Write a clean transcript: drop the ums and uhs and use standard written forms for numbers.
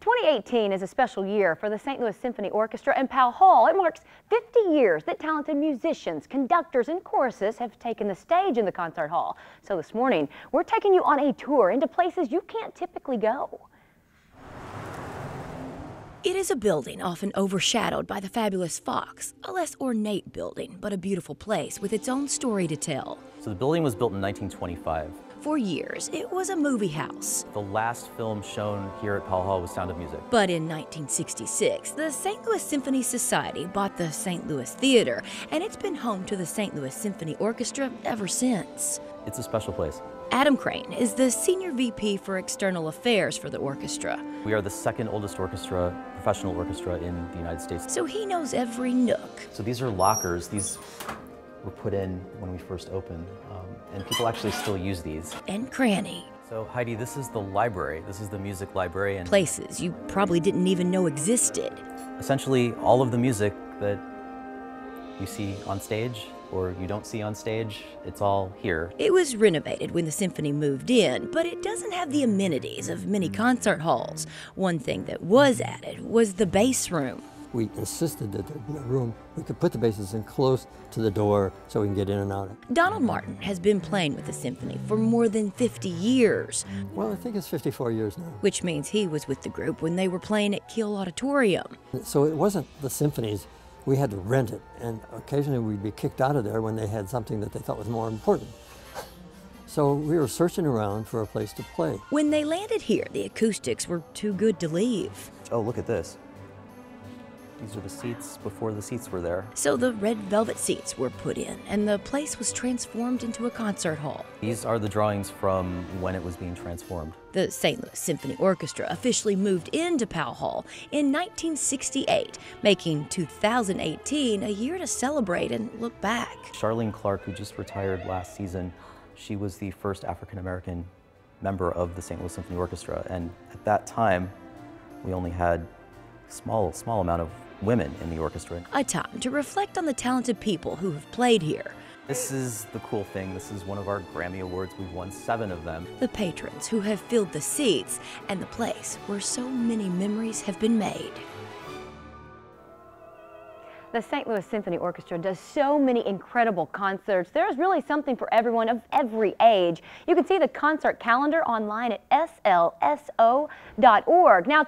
2018 is a special year for the St. Louis Symphony Orchestra and Powell Hall. It marks 50 years that talented musicians, conductors, and choruses have taken the stage in the concert hall. So this morning, we're taking you on a tour into places you can't typically go. It is a building often overshadowed by the fabulous Fox, a less ornate building, but a beautiful place with its own story to tell. So the building was built in 1925. For years, it was a movie house. The last film shown here at Powell Hall was Sound of Music. But in 1966, the St. Louis Symphony Society bought the St. Louis Theater, and it's been home to the St. Louis Symphony Orchestra ever since. It's a special place. Adam Crane is the Senior VP for External Affairs for the orchestra. We are the second oldest orchestra, professional orchestra in the United States. So he knows every nook. So these are lockers. These were put in when we first opened, and people actually still use these. And cranny. So Heidi, this is the library. This is the music library. And places you probably didn't even know existed. Essentially, all of the music that you see on stage or you don't see on stage, it's all here. It was renovated when the symphony moved in, but it doesn't have the amenities of many concert halls. One thing that was added was the bass room. We insisted that there'd be a room we could put the basses in close to the door so we can get in and out. Donald Martin has been playing with the symphony for more than 50 years. Well, I think it's 54 years now. Which means he was with the group when they were playing at Kiel Auditorium. So it wasn't the symphonies. We had to rent it, and occasionally we'd be kicked out of there when they had something that they thought was more important. So we were searching around for a place to play. When they landed here, the acoustics were too good to leave. Oh, look at this. These are the seats before the seats were there. So the red velvet seats were put in, and the place was transformed into a concert hall. These are the drawings from when it was being transformed. The St. Louis Symphony Orchestra officially moved into Powell Hall in 1968, making 2018 a year to celebrate and look back. Charlene Clark, who just retired last season, she was the first African-American member of the St. Louis Symphony Orchestra, and at that time, we only had small amount of women in the orchestra. A time to reflect on the talented people who have played here. This is the cool thing. This is one of our Grammy Awards. We've won 7 of them. The patrons who have filled the seats and the place where so many memories have been made. The St. Louis Symphony Orchestra does so many incredible concerts. There's really something for everyone of every age. You can see the concert calendar online at slso.org. Now,